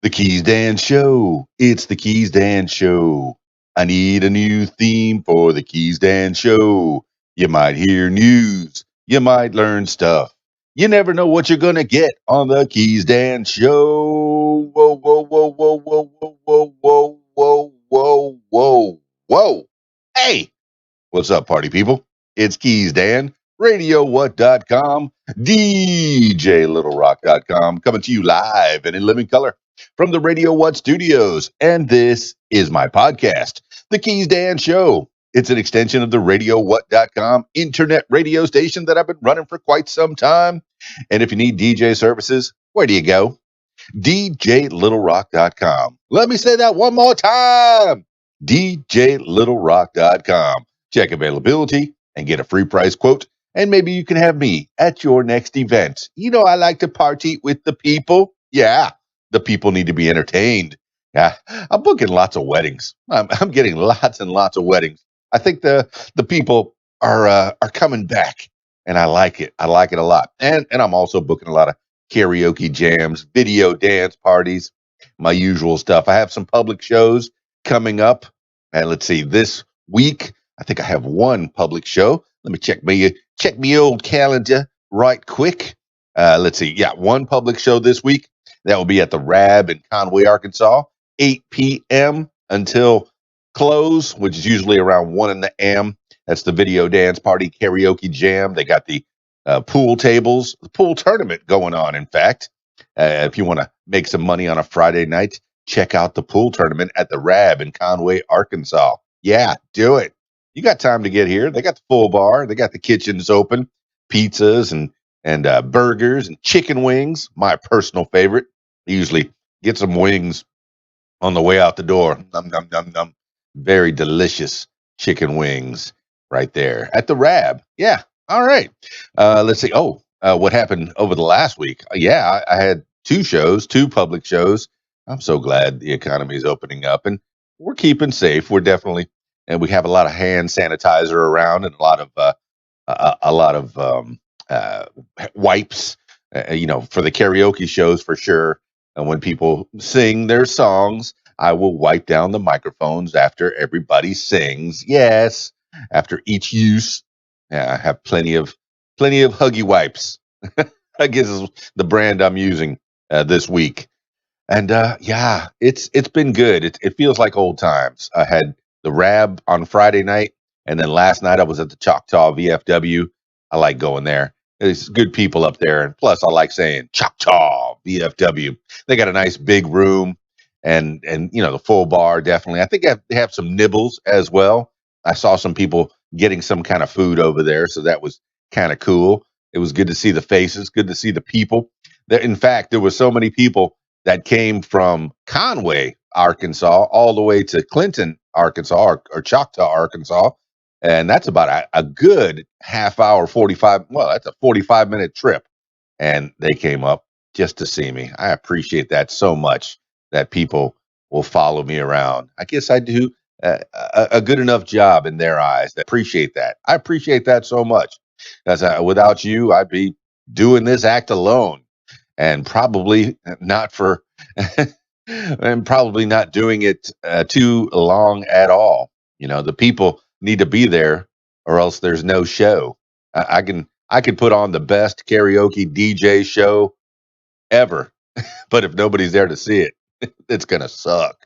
The KeysDAN Show. It's the KeysDAN Show. I need a new theme for the KeysDAN Show. You might hear news. You might learn stuff. You never know what you're going to get on the KeysDAN Show. Whoa, whoa, whoa, whoa, whoa, whoa, whoa, whoa, whoa, whoa, whoa, whoa. Hey, what's up, party people? It's KeysDAN, RadioWhat.com, DJLittleRock.com, coming to you live and in living color from the Radio What studios. And this is my podcast, The KeysDAN Show. It's an extension of the RadioWhat.com internet radio station that I've been running for quite some time. And if you need DJ services, where do you go? DJLittleRock.com. Let me say that one more time. DJLittleRock.com. Check availability and get a free price quote. And maybe you can have me at your next event. You know, I like to party with the people. Yeah, the people need to be entertained. Yeah, I'm booking lots of weddings. I'm getting lots and lots of weddings. I think the people are coming back, and I like it. I like it a lot. And I'm also booking a lot of karaoke jams, video dance parties, my usual stuff. I have some public shows coming up. And let's see, this week, I think I have one public show. Let me check my old calendar right quick. Let's see. Yeah, one public show this week. That will be at the Rab in Conway, Arkansas, 8 p.m. until close, which is usually around 1 a.m. That's the video dance party karaoke jam. They got the pool tables, the pool tournament going on, in fact. If you want to make some money on a Friday night, check out the pool tournament at the Rab in Conway, Arkansas. Yeah, do it. You got time to get here. They got the full bar. They got the kitchens open, pizzas and burgers and chicken wings. My personal favorite. I usually get some wings on the way out the door. Num, num, num, num. Very delicious chicken wings right there at the Rab. Yeah. All right. Let's see. What happened over the last week? Yeah, I had two public shows. I'm so glad the economy is opening up and we're keeping safe. And we have a lot of hand sanitizer around and a lot of wipes, for the karaoke shows for sure. And when people sing their songs, I will wipe down the microphones after everybody sings. Yes, after each use. Yeah, I have plenty of Huggy wipes. I guess is the brand I'm using this week. And yeah, it's been good. It feels like old times. I had the Rab on Friday night, and then last night I was at the Choctaw VFW. I like going there. There's good people up there, and plus I like saying Choctaw VFW. They got a nice big room, and the full bar definitely. I think they have some nibbles as well. I saw some people getting some kind of food over there, so that was kind of cool. It was good to see the faces, good to see the people. In fact, there were so many people that came from Conway, Arkansas, all the way to Clinton, Arkansas, or Choctaw, Arkansas. And that's about a good half hour, 45. Well, that's a 45-minute trip. And they came up just to see me. I appreciate that so much that people will follow me around. I guess I do a good enough job in their eyes. I appreciate that. I appreciate that so much. Because without you, I'd be doing this act alone. And probably not doing it too long at all. The people need to be there, or else there's no show. I can put on the best karaoke DJ show ever, but if nobody's there to see it, it's gonna suck.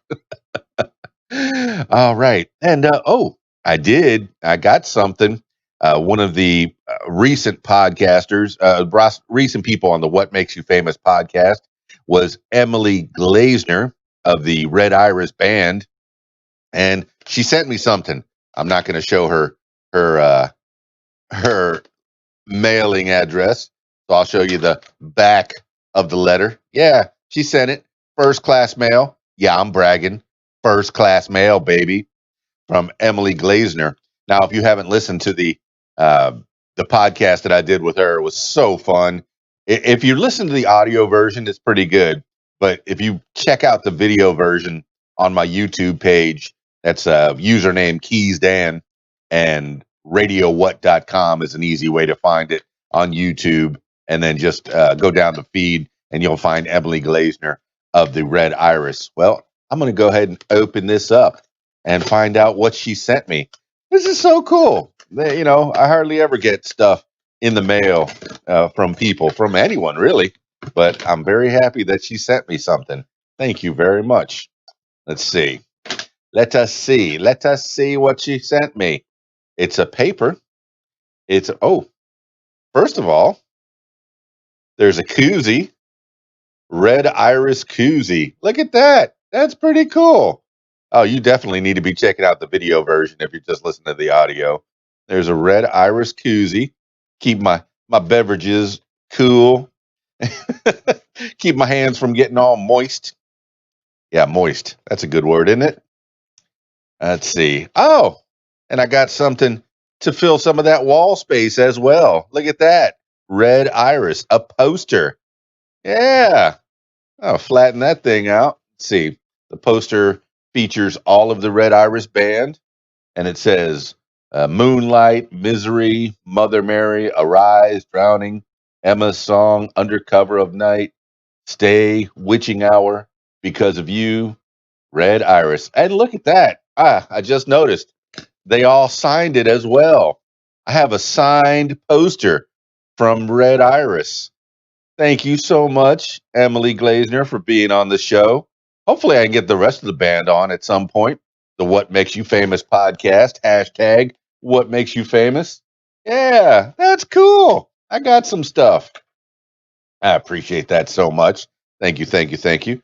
All right, and I got something. One of the recent podcasters, recent people on the What Makes You Famous podcast was Emily Glazner of the Red Iris Band. And she sent me something. I'm not going to show her mailing address. So I'll show you the back of the letter. Yeah, she sent it. First class mail. Yeah, I'm bragging. First class mail, baby, from Emily Glazner. Now, if you haven't listened to the podcast that I did with her, it was so fun. If you listen to the audio version, it's pretty good. But if you check out the video version on my YouTube page, that's username KeysDAN, and RadioWhat.com is an easy way to find it on YouTube. And then just go down the feed and you'll find Emily Glazner of the red iris. Well, I'm going to go ahead and open this up and find out what she sent me. This is so cool. I hardly ever get stuff in the mail from people, from anyone really, but I'm very happy that she sent me something. Thank you very much. Let's see. Let us see. Let us see what she sent me. It's a paper. First of all, there's a koozie, red iris koozie. Look at that. That's pretty cool. Oh, you definitely need to be checking out the video version if you're just listening to the audio. There's a red iris koozie. Keep my beverages cool. Keep my hands from getting all moist. Yeah, moist. That's a good word, isn't it? Let's see. Oh, and I got something to fill some of that wall space as well. Look at that. Red iris, a poster. Yeah. I'll flatten that thing out. Let's see. The poster features all of the Red Iris Band, and it says Moonlight, Misery, Mother Mary, Arise, Drowning, Emma's Song, Under Cover of Night, Stay, Witching Hour, Because of You, Red Iris. And look at that. I just noticed they all signed it as well. I have a signed poster from Red Iris. Thank you so much, Emily Glazner, for being on the show. Hopefully, I can get the rest of the band on at some point. The What Makes You Famous podcast, hashtag What Makes You Famous. Yeah, that's cool. I got some stuff. I appreciate that so much. Thank you, thank you, thank you.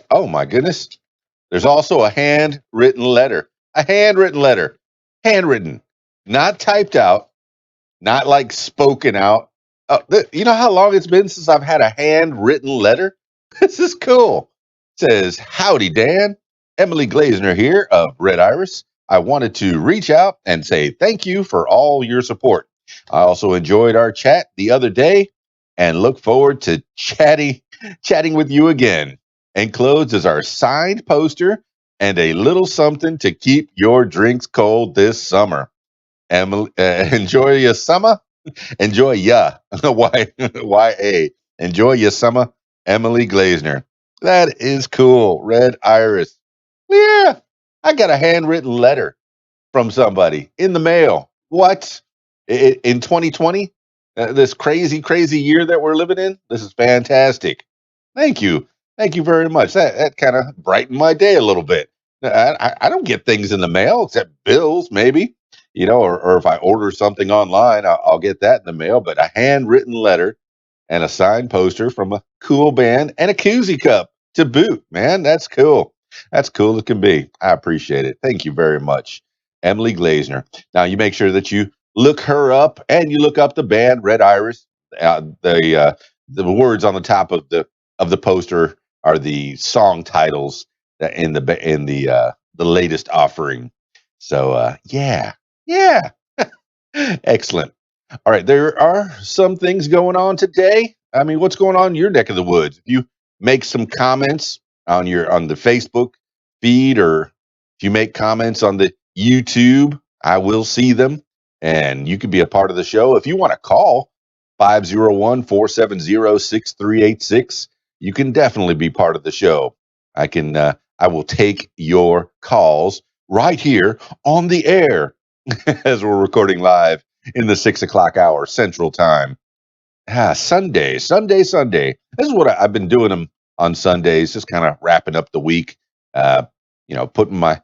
Oh, my goodness. There's also a handwritten letter. A handwritten letter. Handwritten. Not typed out, not like spoken out. You know how long it's been since I've had a handwritten letter? This is cool. It says, Howdy, Dan. Emily Glazner here of Red Iris. I wanted to reach out and say thank you for all your support. I also enjoyed our chat the other day and look forward to chatting with you again. Enclosed is our signed poster and a little something to keep your drinks cold this summer. Emily, enjoy your summer. Enjoy ya. Y-A. Enjoy your summer, Emily Glazner. That is cool. Red Iris. Yeah. I got a handwritten letter from somebody in the mail. What? In 2020? This crazy, crazy year that we're living in? This is fantastic. Thank you. Thank you very much. That kind of brightened my day a little bit. I don't get things in the mail except bills, maybe, or if I order something online, I'll get that in the mail. But a handwritten letter and a signed poster from a cool band and a koozie cup to boot, man. That's cool. That's cool as can be. I appreciate it. Thank you very much, Emily Glazner. Now you make sure that you look her up and you look up the band Red Iris. The words on the top of the poster are the song titles that in the latest offering. So yeah, excellent. All right, there are some things going on today. I mean, what's going on in your neck of the woods? If you make some comments on the Facebook feed, or if you make comments on the YouTube, I will see them, and you can be a part of the show. If you want to call 501-470-6386, you can definitely be part of the show. I will take your calls right here on the air as we're recording live in the 6 o'clock hour Central Time. Sunday. This is what I've been doing them on Sundays, just kind of wrapping up the week. Putting my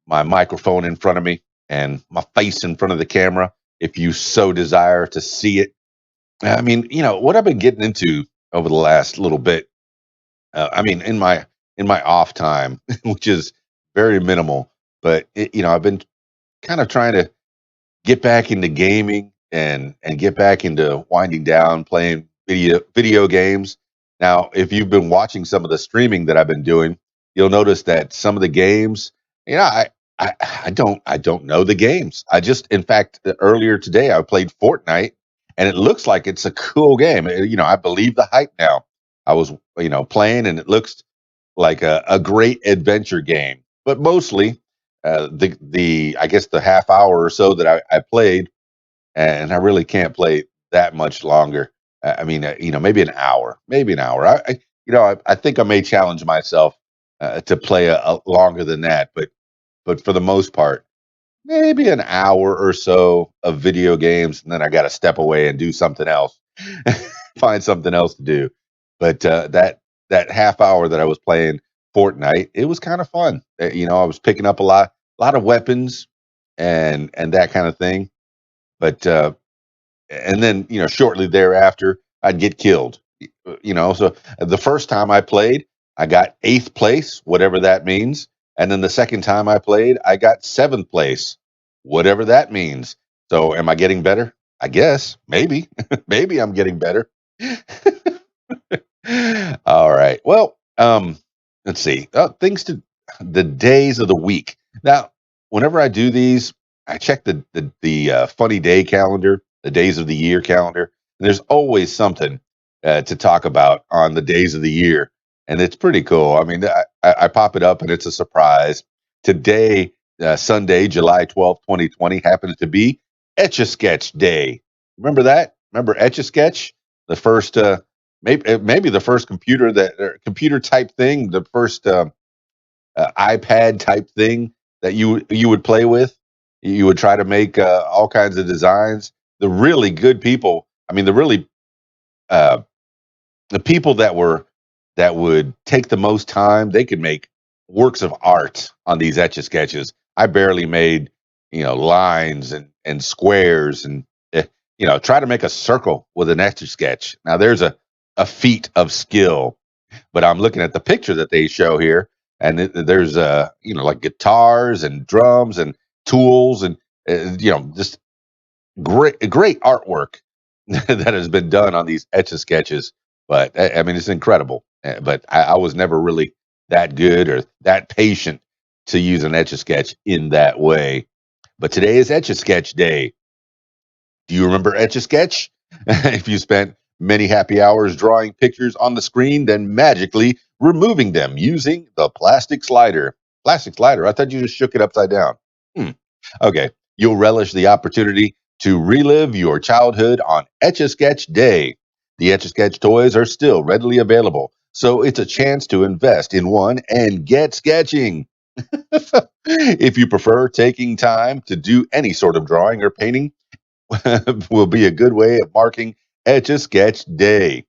microphone in front of me and my face in front of the camera, if you so desire to see it. I mean, what I've been getting into over the last little bit. In my off time, which is very minimal, but I've been kind of trying to get back into gaming and get back into winding down playing video games. Now, if you've been watching some of the streaming that I've been doing, you'll notice that some of the games, I don't know the games. In fact, earlier today I played Fortnite, and it looks like it's a cool game. I believe the hype now. I was playing, and it looks like a great adventure game. But mostly, I guess the half hour or so that I played, and I really can't play that much longer. Maybe an hour, I think I may challenge myself to play a longer than that, but for the most part, maybe an hour or so of video games, and then I got to step away and do something else, find something else to do. But that half hour that I was playing Fortnite, it was kind of fun. I was picking up a lot of weapons and that kind of thing. But and then shortly thereafter I'd get killed. So the first time I played, I got eighth place, whatever that means, and then the second time I played, I got seventh place, whatever that means. So am I getting better? I guess maybe maybe I'm getting better. All right, well, let's see, things to the days of the week. Now, whenever I do these, I check the funny day calendar, the days of the year calendar, and there's always something to talk about on the days of the year, and it's pretty cool. I mean, I pop it up and it's a surprise. Today, Sunday, July 12th, 2020, happens to be Etch a Sketch Day. Remember that? Remember Etch a Sketch? The first, maybe the first computer computer type thing, the first iPad type thing that you would play with. You would try to make all kinds of designs. The really good people, I mean, uh, the people that would take the most time, they could make works of art on these etch a sketches. I barely made lines and squares and try to make a circle with an etch a sketch. Now there's a feat of skill, but I'm looking at the picture that they show here, and there's like guitars and drums and tools and just great artwork that has been done on these etch a sketches. But I mean, it's incredible. But I was never really that good or that patient to use an etch a sketch in that way. But today is Etch a Sketch Day. Do you remember Etch a Sketch? If you spent many happy hours drawing pictures on the screen, then magically removing them using the plastic slider. Plastic slider? I thought you just shook it upside down. Hmm. Okay. You'll relish the opportunity to relive your childhood on Etch a Sketch Day. The Etch a Sketch toys are still readily available, so it's a chance to invest in one and get sketching. If you prefer taking time to do any sort of drawing or painting, will be a good way of marking Etch a Sketch Day.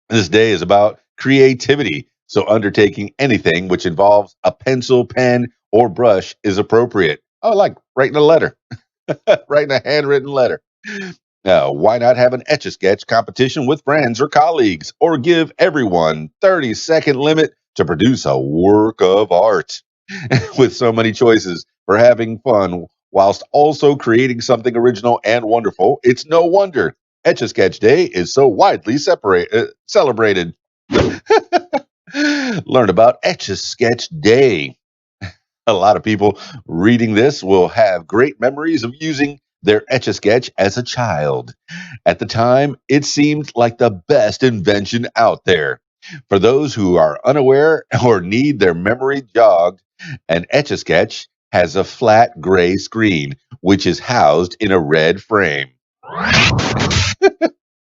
This day is about creativity, so undertaking anything which involves a pencil, pen, or brush is appropriate. Oh, like writing a letter, writing a handwritten letter. Why not have an Etch a Sketch competition with friends or colleagues, or give everyone 30-second limit to produce a work of art? With so many choices for having fun whilst also creating something original and wonderful, it's no wonder Etch a Sketch Day is so widely celebrated. Learn about Etch a Sketch Day. A lot of people reading this will have great memories of using their Etch a Sketch as a child. At the time, it seemed like the best invention out there. For those who are unaware or need their memory jogged, an Etch a Sketch has a flat gray screen, which is housed in a red frame.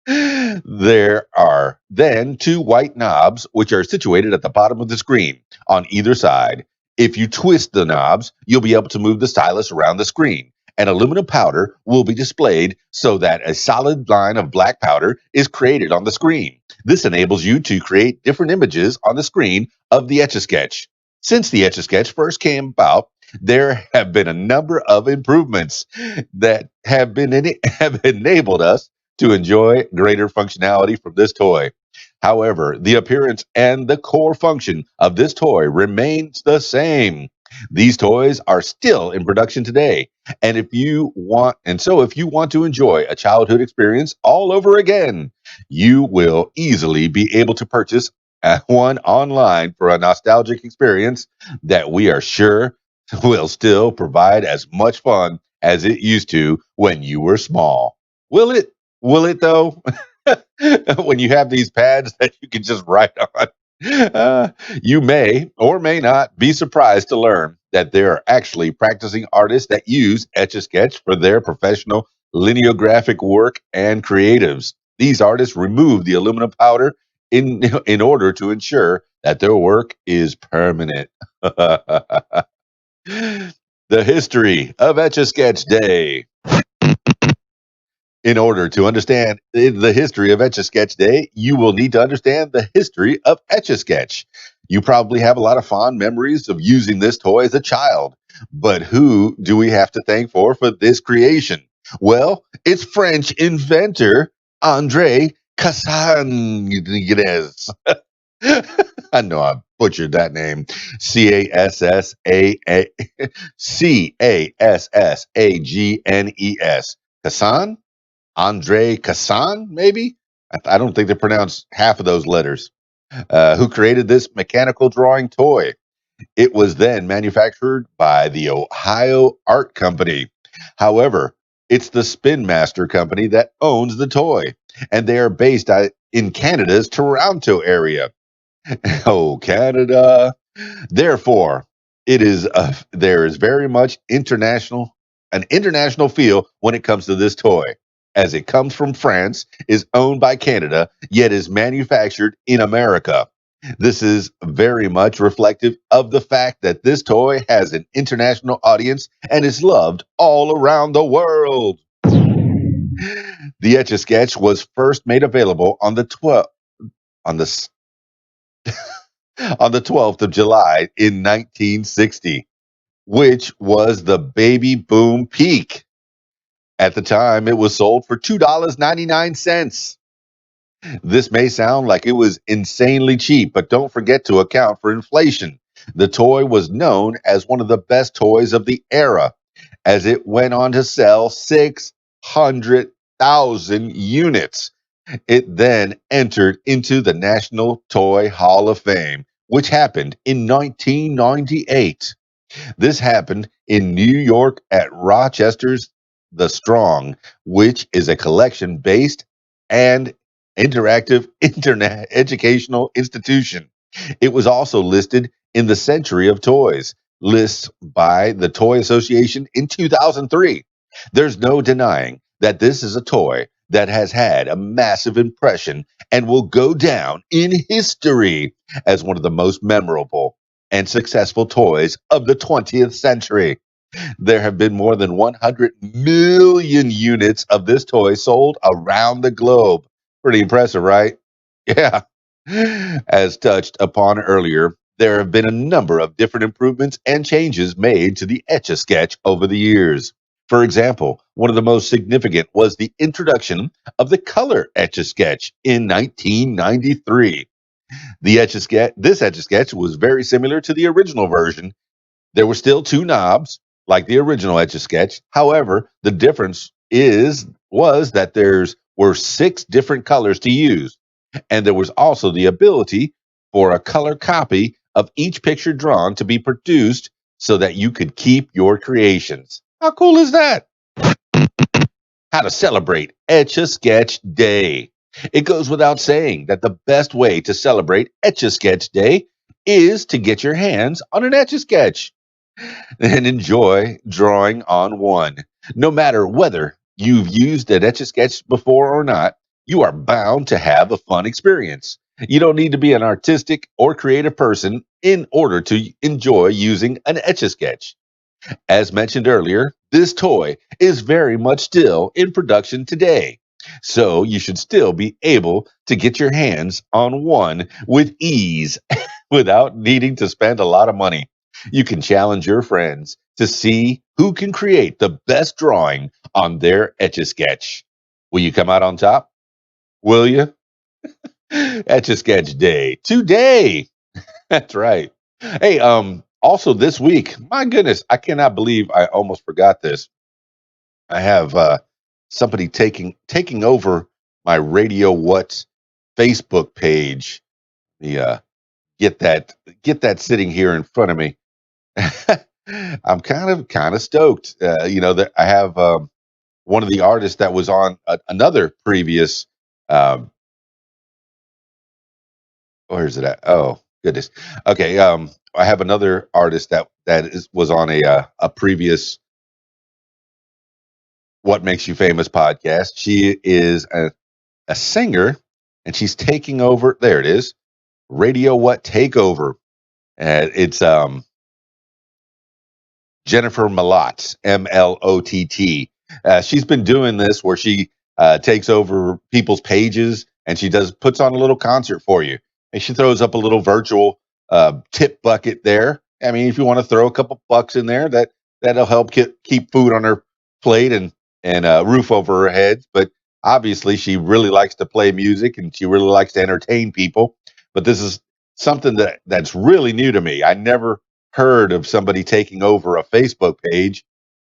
There are then two white knobs, which are situated at the bottom of the screen on either side. If you twist the knobs, you'll be able to move the stylus around the screen. An aluminum powder will be displayed so that a solid line of black powder is created on the screen. This enables you to create different images on the screen of the Etch a Sketch. Since the Etch a Sketch first came about, there have been a number of improvements that have enabled us to enjoy greater functionality from this toy. However, the appearance and the core function of this toy remains the same. These toys are still in production today, and if you want to enjoy a childhood experience all over again, you will easily be able to purchase one online for a nostalgic experience that we are sure will still provide as much fun as it used to when you were small. Will it? Will it though? When you have these pads that you can just write on. You may or may not be surprised to learn that there are actually practicing artists that use Etch a Sketch for their professional lineographic work and creatives. These artists remove the aluminum powder in order to ensure that their work is permanent. The history of Etch a Sketch Day. In order to understand the history of Etch a Sketch Day, you will need to understand the history of Etch a Sketch. You probably have a lot of fond memories of using this toy as a child, but who do we have to thank for this creation? Well, it's French inventor Andre Cassagnès. I know I butchered that name. Cassasa Cassagnes. Cassan? Andre Cassan, maybe? I don't think they pronounce half of those letters. Who created this mechanical drawing toy? It was then manufactured by the Ohio Art Company. However, it's the Spin Master Company that owns the toy, and they are based in Canada's Toronto area. Oh, Canada. Therefore, there is very much an international feel when it comes to this toy, as it comes from France, is owned by Canada, yet is manufactured in America. This is very much reflective of the fact that this toy has an international audience and is loved all around the world. The Etch a Sketch was first made available on on the on the 12th of July in 1960, which was the baby boom peak. At the time, it was sold for $2.99. This may sound like it was insanely cheap, but don't forget to account for inflation. The toy was known as one of the best toys of the era, as it went on to sell 600,000 units. It then entered into the National Toy Hall of Fame, which happened in 1998. This happened in New York at Rochester's The Strong, which is a collection based and interactive internet educational institution. It was also listed in the Century of Toys list by the Toy Association in 2003. There's no denying that this is a toy that has had a massive impression and will go down in history as one of the most memorable and successful toys of the 20th century. There have been more than 100 million units of this toy sold around the globe. Pretty impressive, right? Yeah. As touched upon earlier, there have been a number of different improvements and changes made to the Etch a Sketch over the years. For example, one of the most significant was the introduction of the color Etch a Sketch in 1993. This Etch a Sketch was very similar to the original version. There were still two knobs, like the original Etch a Sketch. However, the difference was that were six different colors to use, and there was also the ability for a color copy of each picture drawn to be produced so that you could keep your creations. How cool is that? How to celebrate Etch a Sketch Day. It goes without saying that the best way to celebrate Etch a Sketch Day is to get your hands on an Etch a Sketch and enjoy drawing on one. No matter whether you've used an Etch a Sketch before or not, you are bound to have a fun experience. You don't need to be an artistic or creative person in order to enjoy using an Etch a Sketch. As mentioned earlier, this toy is very much still in production today. So you should still be able to get your hands on one with ease without needing to spend a lot of money. You can challenge your friends to see who can create the best drawing on their Etch a Sketch. Will you come out on top? Will you? Etch a Sketch Day today. That's right. Hey, also this week, my goodness, I cannot believe I almost forgot this. I have somebody taking over my Radio What Facebook page. The get that sitting here in front of me. I'm kind of stoked. That I have one of the artists that was on another previous. Um, where's it at? Oh goodness. Okay. I have another artist was on a previous What Makes You Famous podcast. She is a singer and she's taking over. There it is, Radio What Takeover. It's Jennifer Malott, Mlott. She's been doing this where she takes over people's pages and she puts on a little concert for you. And she throws up a little virtual tip bucket there. I mean, if you want to throw a couple bucks in there, that'll help keep food on her plate and roof over her head. But obviously, she really likes to play music and she really likes to entertain people. But this is something that's really new to me. I never heard of somebody taking over a Facebook page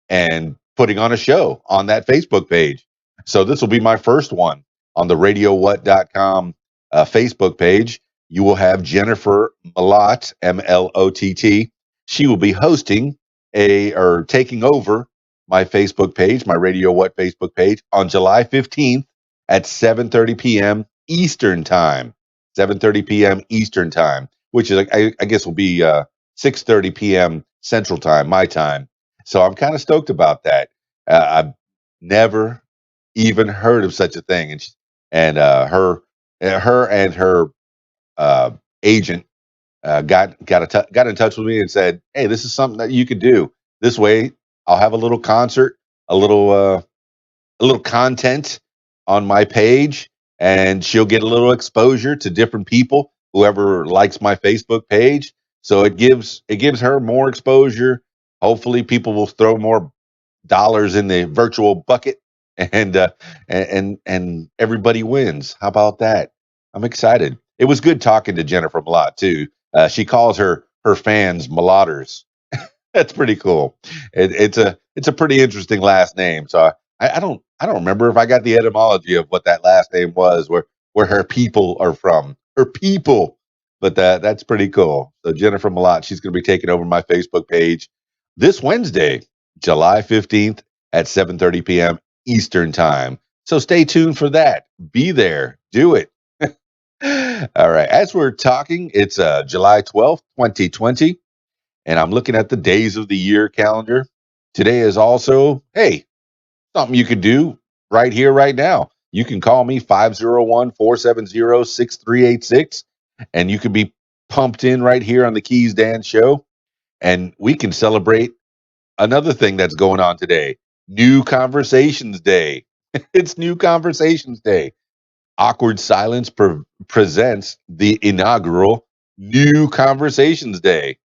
and putting on a show on that Facebook page. So this will be my first one on the RadioWhat.com Facebook page. You will have Jennifer Malott, Mlott. She will be hosting or taking over my Facebook page, my Radio What Facebook page, on July 15th at 7:30 p.m. Eastern Time. 7:30 p.m. Eastern Time, which is, I guess, will be 6:30 p.m. Central Time, my time. So I'm kind of stoked about that. I've never even heard of such a thing, her and her agent got in touch with me and said, "Hey, this is something that you could do. This way, I'll have a little concert, a little content on my page, and she'll get a little exposure to different people, whoever likes my Facebook page. So it gives her more exposure. Hopefully, people will throw more dollars in the virtual bucket, and everybody wins. How about that? I'm excited. It was good talking to Jennifer Malott too. She calls her fans Malotters. That's pretty cool. It's a pretty interesting last name. So I don't remember if I got the etymology of what that last name was, where her people are from. Her people. But that's pretty cool. So Jennifer Malott, she's going to be taking over my Facebook page this Wednesday, July 15th at 7:30 p.m. Eastern Time. So stay tuned for that. Be there. Do it. All right. As we're talking, it's July 12th, 2020. And I'm looking at the days of the year calendar. Today is also, hey, something you could do right here, right now. You can call me 501-470-6386, and you could be pumped in right here on the KeysDAN show. And we can celebrate another thing that's going on today, New Conversations Day. It's New Conversations Day. Awkward Silence presents the inaugural New Conversations Day.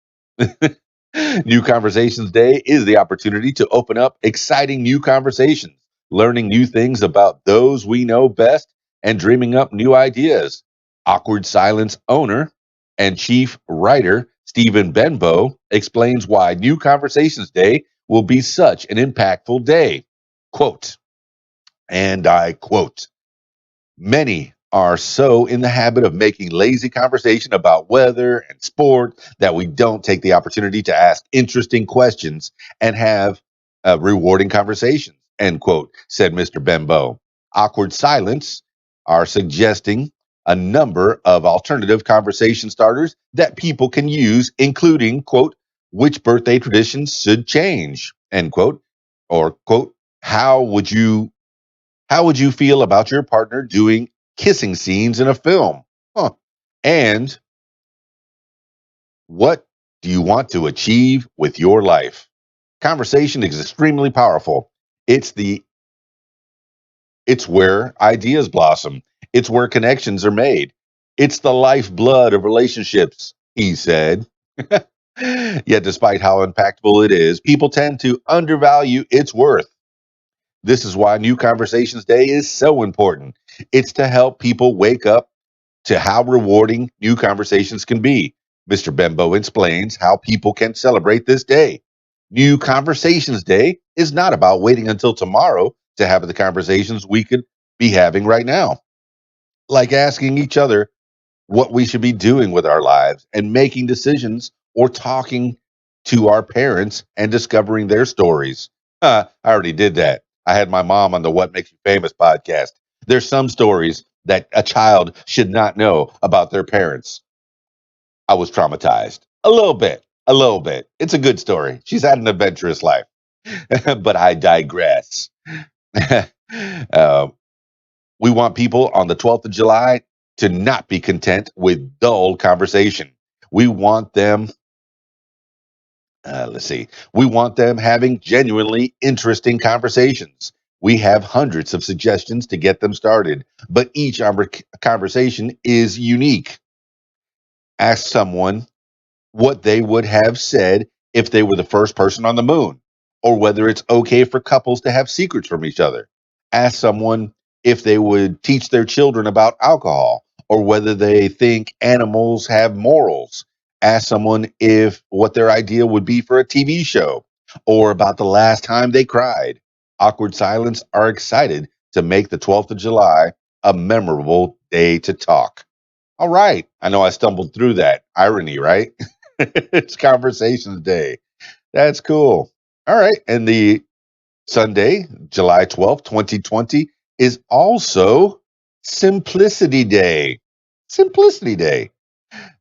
New Conversations Day is the opportunity to open up exciting new conversations, learning new things about those we know best, and dreaming up new ideas. Awkward Silence owner and chief writer Stephen Benbow explains why New Conversations Day will be such an impactful day. Quote, and I quote, "Many are so in the habit of making lazy conversation about weather and sport that we don't take the opportunity to ask interesting questions and have rewarding conversations," end quote, said Mr. Benbow. Awkward Silence are suggesting a number of alternative conversation starters that people can use, including, quote, which birthday traditions should change, end quote, or, quote, how would you feel about your partner doing kissing scenes in a film? Huh. And what do you want to achieve with your life? Conversation is extremely powerful. It's where ideas blossom. It's where connections are made. It's the lifeblood of relationships, he said. Yet despite how impactful it is, people tend to undervalue its worth. This is why New Conversations Day is so important. It's to help people wake up to how rewarding new conversations can be. Mr. Benbow explains how people can celebrate this day. New Conversations Day is not about waiting until tomorrow to have the conversations we could be having right now, like asking each other what we should be doing with our lives and making decisions, or talking to our parents and discovering their stories. I already did that. I had my mom on the What Makes You Famous podcast. There's some stories that a child should not know about their parents. I was traumatized. A little bit. A little bit. It's a good story. She's had an adventurous life. But I digress. uh, we want people on the 12th of July to not be content with dull conversation. We want them, let's see, we want them having genuinely interesting conversations. We have hundreds of suggestions to get them started, but each conversation is unique. Ask someone what they would have said if they were the first person on the moon, or whether it's okay for couples to have secrets from each other. Ask someone if they would teach their children about alcohol, or whether they think animals have morals. Ask someone if what their idea would be for a TV show, or about the last time they cried. Awkward silence are excited to make the 12th of July a memorable day to talk. All right. I know I stumbled through that. Irony, right? It's Conversations Day. That's cool. All right. And the Sunday, July 12th, 2020, is also Simplicity Day. Simplicity Day.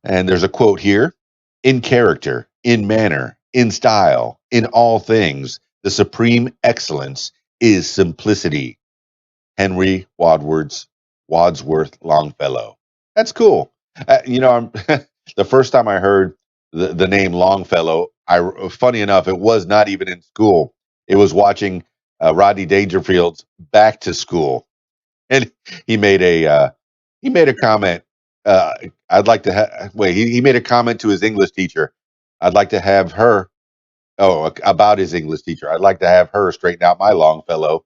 And there's a quote here: in character, in manner, in style, in all things, the supreme excellence is simplicity. Henry Wadsworth Longfellow. That's cool. The first time I heard the name Longfellow, funny enough, it was not even in school. It was watching Rodney Dangerfield's Back to School, and he made a comment. Uh, I'd like to wait. He made a comment to his English teacher. I'd like to have her. Oh, about his English teacher. I'd like to have her straighten out my Longfellow.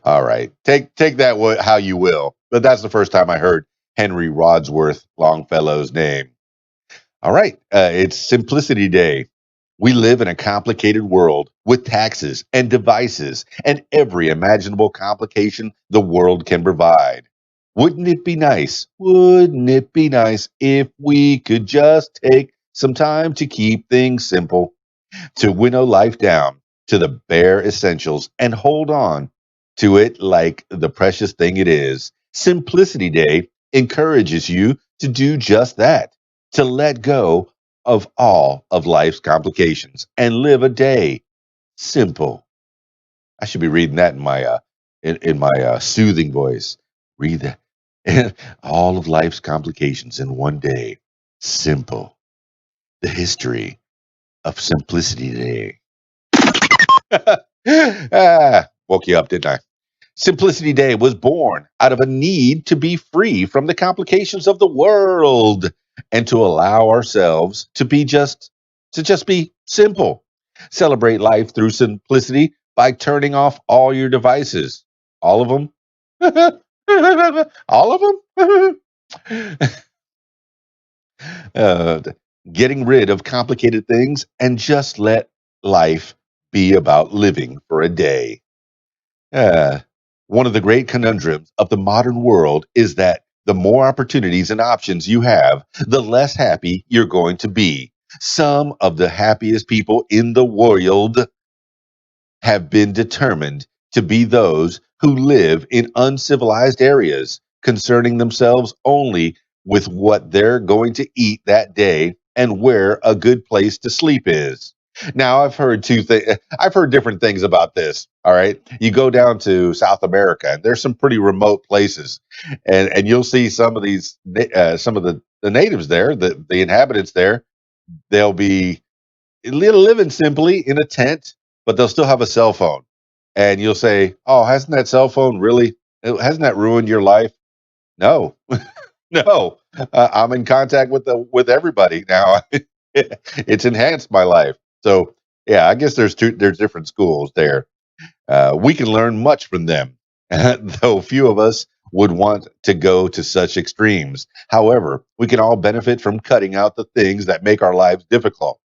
All right, take that how you will. But that's the first time I heard Henry Wadsworth Longfellow's name. All right, it's Simplicity Day. We live in a complicated world with taxes and devices and every imaginable complication the world can provide. Wouldn't it be nice? Wouldn't it be nice if we could just take some time to keep things simple, to winnow life down to the bare essentials and hold on to it like the precious thing it is? Simplicity Day encourages you to do just that, to let go of all of life's complications and live a day simple. I should be reading that in my soothing voice. Read that. All of life's complications in one day. Simple. The history of Simplicity Day. Woke you up, didn't I? Simplicity Day was born out of a need to be free from the complications of the world and to allow ourselves to just be simple. Celebrate life through simplicity by turning off all your devices. All of them? All of them? uh, Getting rid of complicated things and just let life be about living for a day. Uh, One of the great conundrums of the modern world is that the more opportunities and options you have, the less happy you're going to be. Some of the happiest people in the world have been determined to be those who live in uncivilized areas, concerning themselves only with what they're going to eat that day and where a good place to sleep is. Now, I've heard I've heard different things about this. All right, you go down to South America, and there's some pretty remote places, and you'll see some of some of the natives there, the inhabitants there. They'll be living simply in a tent, but they'll still have a cell phone. And you'll say, "Oh, hasn't that cell phone hasn't that ruined your life?" No, no. I'm in contact with everybody now. It's enhanced my life. So yeah, I guess there's different schools there. We can learn much from them, though few of us would want to go to such extremes. However, we can all benefit from cutting out the things that make our lives difficult.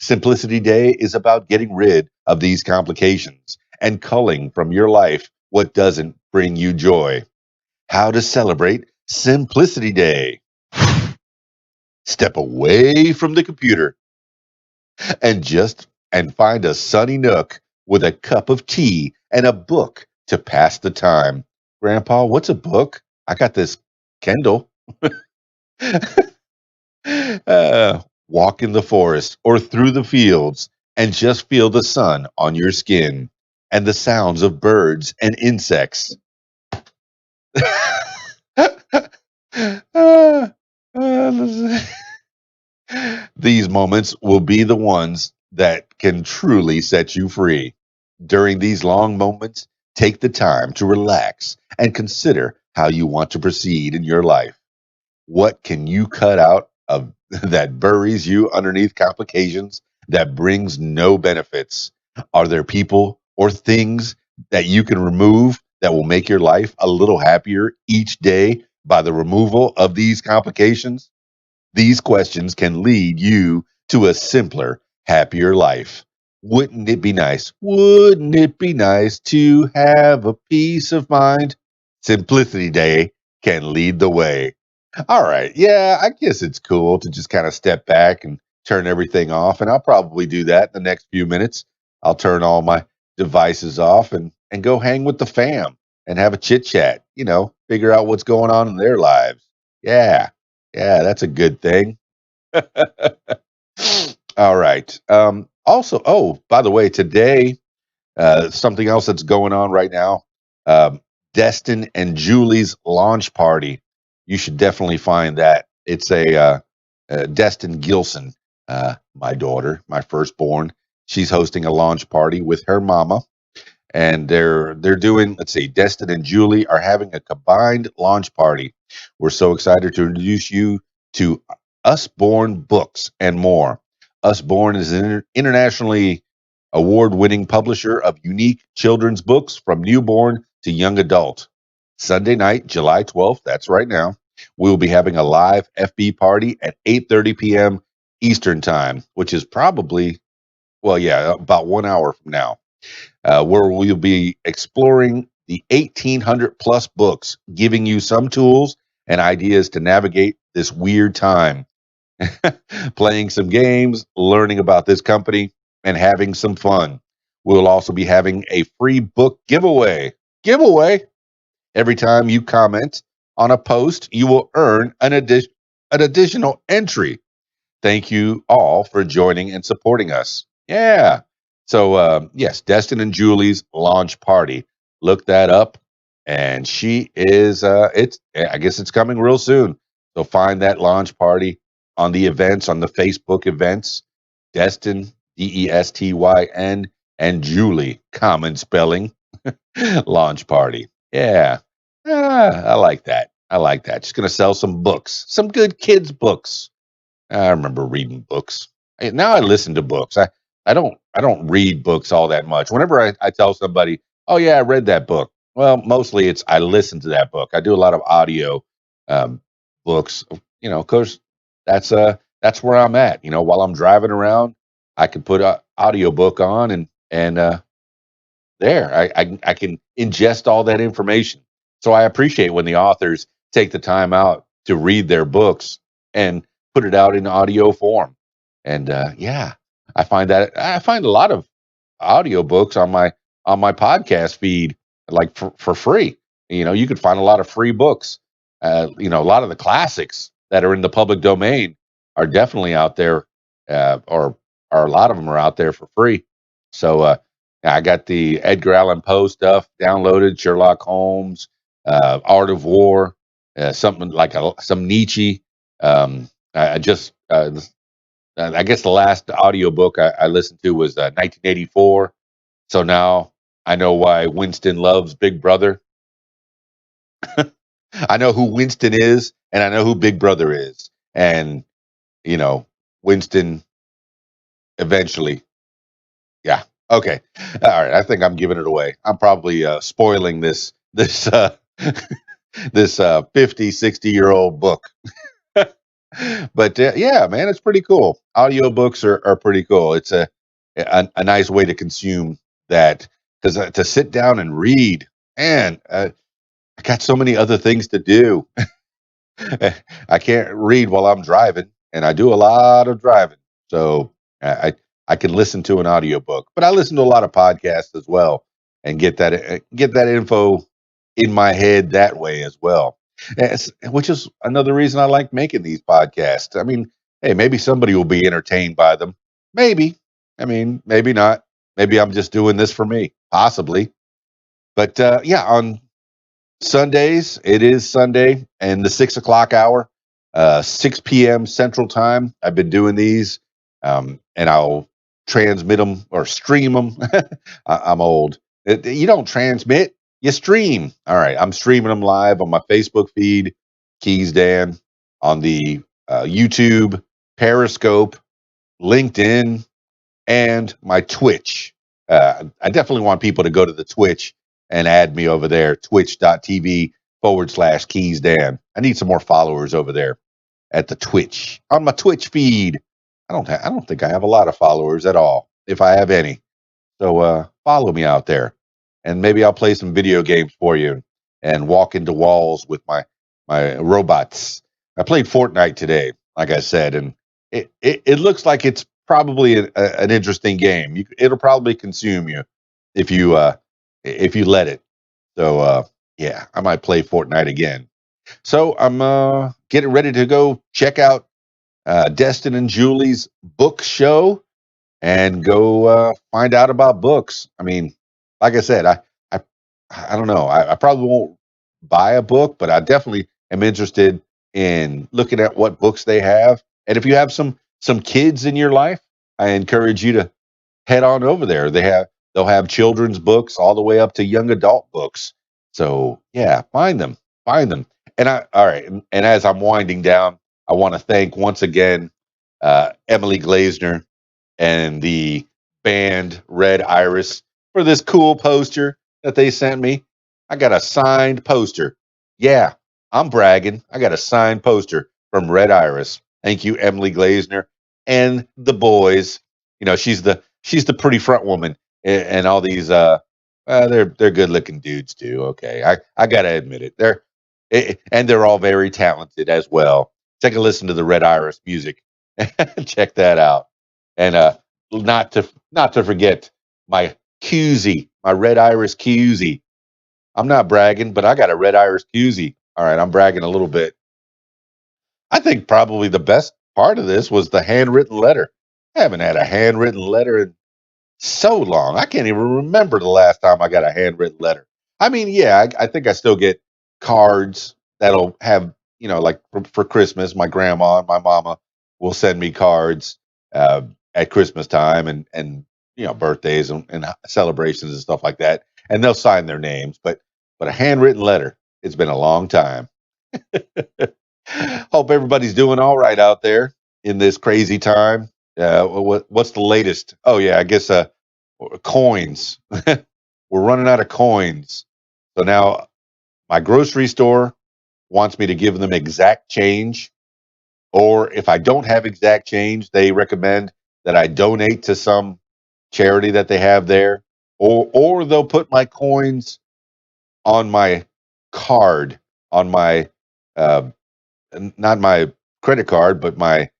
Simplicity Day is about getting rid of these complications and culling from your life what doesn't bring you joy. How to celebrate Simplicity Day. Step away from the computer and find a sunny nook with a cup of tea and a book to pass the time. Grandpa, what's a book? I got this Kindle. Walk in the forest or through the fields and just feel the sun on your skin and the sounds of birds and insects. These moments will be the ones that can truly set you free. During these long moments, take the time to relax and consider how you want to proceed in your life. What can you cut out of that buries you underneath complications that brings no benefits? Are there people or things that you can remove that will make your life a little happier each day by the removal of these complications? These questions can lead you to a simpler, happier life. Wouldn't it be nice? Wouldn't it be nice to have a peace of mind? Simplicity Day can lead the way. All right. Yeah, I guess it's cool to just kind of step back and turn everything off. And I'll probably do that in the next few minutes. I'll turn all my devices off and go hang with the fam and have a chit chat, figure out what's going on in their lives. Yeah. Yeah, that's a good thing. All right. Also, oh, by the way, today, something else that's going on right now, um, Destin and Julie's launch party. You should definitely find that. It's Destin Gilson, my daughter, my firstborn. She's hosting a launch party with her mama, and they're doing. Let's see, Destin and Julie are having a combined launch party. We're so excited to introduce you to Usborne Books and more. Usborne is an internationally award-winning publisher of unique children's books from newborn to young adult. Sunday night, July 12th, that's right now, we'll be having a live FB party at 8:30 p.m. Eastern Time, which is probably, well, yeah, about 1 hour from now, where we'll be exploring the 1,800 plus books, giving you some tools and ideas to navigate this weird time, playing some games, learning about this company, and having some fun. We'll also be having a free book giveaway. Giveaway! Every time you comment on a post, you will earn an additional entry. Thank you all for joining and supporting us. Yeah. So, yes, Destin and Julie's launch party. Look that up. And she is, I guess it's coming real soon. So find that launch party on the events, on the Facebook events. Destin, Destyn, and Julie, common spelling, launch party. Yeah. I like that. I like that. Just going to sell some books, some good kids' books. I remember reading books. Now I listen to books. I don't read books all that much. Whenever I tell somebody, "Oh yeah, I read that book," well, mostly it's I listen to that book. I do a lot of audio um, books. Because that's where I'm at. While I'm driving around, I can put a audio book on and there I can ingest all that information. So I appreciate when the authors take the time out to read their books and put it out in audio form. And yeah, I find a lot of audiobooks on my podcast feed, like for free. You could find a lot of free books. A lot of the classics that are in the public domain are definitely out there, or a lot of them are out there for free. So I got the Edgar Allan Poe stuff downloaded, Sherlock Holmes, Art of War, something like some Nietzsche. I just, I guess the last audiobook I listened to was 1984. So now I know why Winston loves Big Brother. I know who Winston is, and I know who Big Brother is. And, you know, Winston eventually. Yeah. Okay. All right. I think I'm giving it away. I'm probably spoiling this this 50, 60-year-old book. But yeah, man, it's pretty cool. Audiobooks are pretty cool. It's a nice way to consume that, because to sit down and read, man, I got so many other things to do. I can't read while I'm driving, and I do a lot of driving. So I can listen to an audiobook, but I listen to a lot of podcasts as well and get that info in my head that way as well. Which is another reason I like making these podcasts. I mean, hey, maybe somebody will be entertained by them. Maybe. I mean, maybe not. Maybe I'm just doing this for me, possibly. But yeah, on Sundays, it is Sunday and the 6 o'clock hour. 6 p.m. Central Time. I've been doing these, and I'll transmit them or stream them. I'm old. You don't transmit, you stream. All right, I'm streaming them live on my Facebook feed, KeysDAN, on the YouTube, Periscope, LinkedIn, and my Twitch. I definitely want people to go to the Twitch and add me over there, twitch.tv/KeysDAN. I need some more followers over there at the Twitch, on my Twitch feed. I don't think I have a lot of followers at all, if I have any. So follow me out there, and maybe I'll play some video games for you and walk into walls with my robots. I played Fortnite today, like I said, and it looks like it's probably an interesting game. It'll probably consume you if you let it. So yeah, I might play Fortnite again. So I'm getting ready to go check out Destin and Julie's book show and go find out about books. I mean, like I said, I, I don't know. I probably won't buy a book, but I definitely am interested in looking at what books they have. And if you have some kids in your life, I encourage you to head on over there. They'll have children's books all the way up to young adult books. So yeah, find them. And all right. And as I'm winding down, I want to thank once again Emily Glazner and the band Red Iris for this cool poster that they sent me. I got a signed poster. Yeah, I'm bragging. I got a signed poster from Red Iris. Thank you, Emily Glazner and the boys. You know, she's the pretty front woman, and all these they're good looking dudes too. Okay, I gotta admit it. And they're all very talented as well. Take a listen to the Red Iris music. Check that out. And not to forget my Cusie, my Red Iris Cusie. I'm not bragging, but I got a Red Iris Cusie. All right, I'm bragging a little bit. I think probably the best part of this was the handwritten letter. I haven't had a handwritten letter in so long. I can't even remember the last time I got a handwritten letter. I mean, yeah, I think I still get cards that'll have, like for Christmas, my grandma and my mama will send me cards at Christmas time and birthdays and celebrations and stuff like that, and they'll sign their names. But a handwritten letter, it's been a long time. Hope everybody's doing all right out there in this crazy time. What's the latest? Oh yeah, I guess coins. We're running out of coins. So now my grocery store wants me to give them exact change, or if I don't have exact change, they recommend that I donate to some charity that they have there, or they'll put my coins on my card, on my uh, not my credit card, but my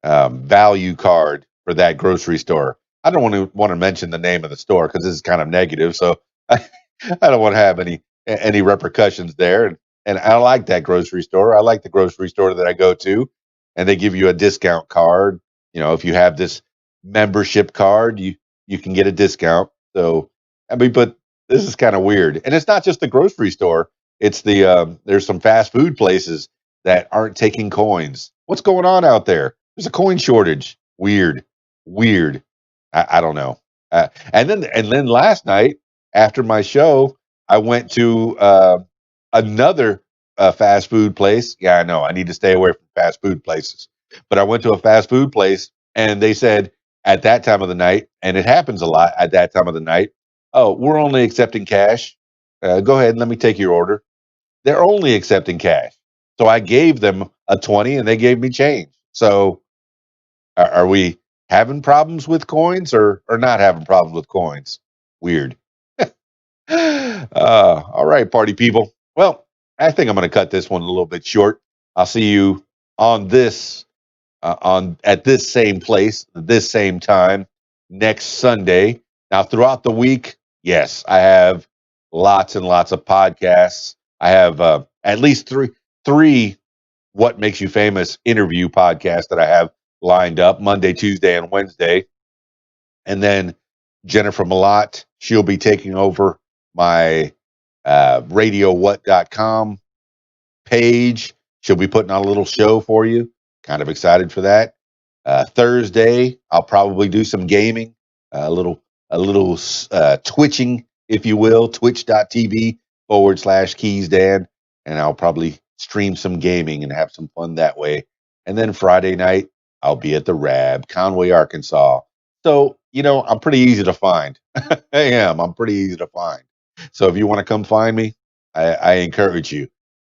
value card for that grocery store. I don't want to mention the name of the store because this is kind of negative, so I don't want to have any repercussions there. And I like that grocery store. I like the grocery store that I go to, and they give you a discount card. If you have this membership card, you can get a discount. So I mean, but this is kind of weird, and it's not just the grocery store. It's there's some fast food places that aren't taking coins. What's going on out there? There's a coin shortage. Weird. I don't know. And then last night after my show, I went to another fast food place. Yeah, I know. I need to stay away from fast food places. But I went to a fast food place, and they said at that time of the night, and it happens a lot at that time of the night. Oh, we're only accepting cash. Go ahead and let me take your order. They're only accepting cash. So I gave them a 20, and they gave me change. So are we having problems with coins or not having problems with coins? Weird. All right, party people. Well, I think I'm going to cut this one a little bit short. I'll see you on this on at this same place, this same time next Sunday. Now, throughout the week, yes, I have lots and lots of podcasts. I have at least three What Makes You Famous interview podcasts that I have lined up Monday, Tuesday, and Wednesday. And then Jennifer Malott, she'll be taking over my RadioWhat.com page. She'll be putting on a little show for you. Kind of excited for that. Thursday, I'll probably do some gaming, a little twitching, if you will, twitch.tv/KeysDAN, and I'll probably stream some gaming and have some fun that way. And then Friday night, I'll be at the Rab, Conway, Arkansas. So, I'm pretty easy to find. I am. I'm pretty easy to find. So if you want to come find me, I encourage you.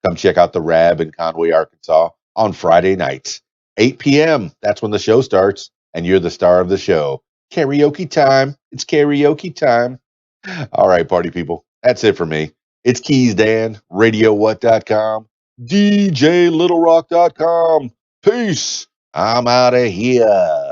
Come check out the Rab in Conway, Arkansas on Friday nights, 8 p.m. That's when the show starts, and you're the star of the show. Karaoke time. It's karaoke time. All right, party people. That's it for me. It's Keys Dan, RadioWhat.com, DJLittleRock.com. Peace. I'm out of here.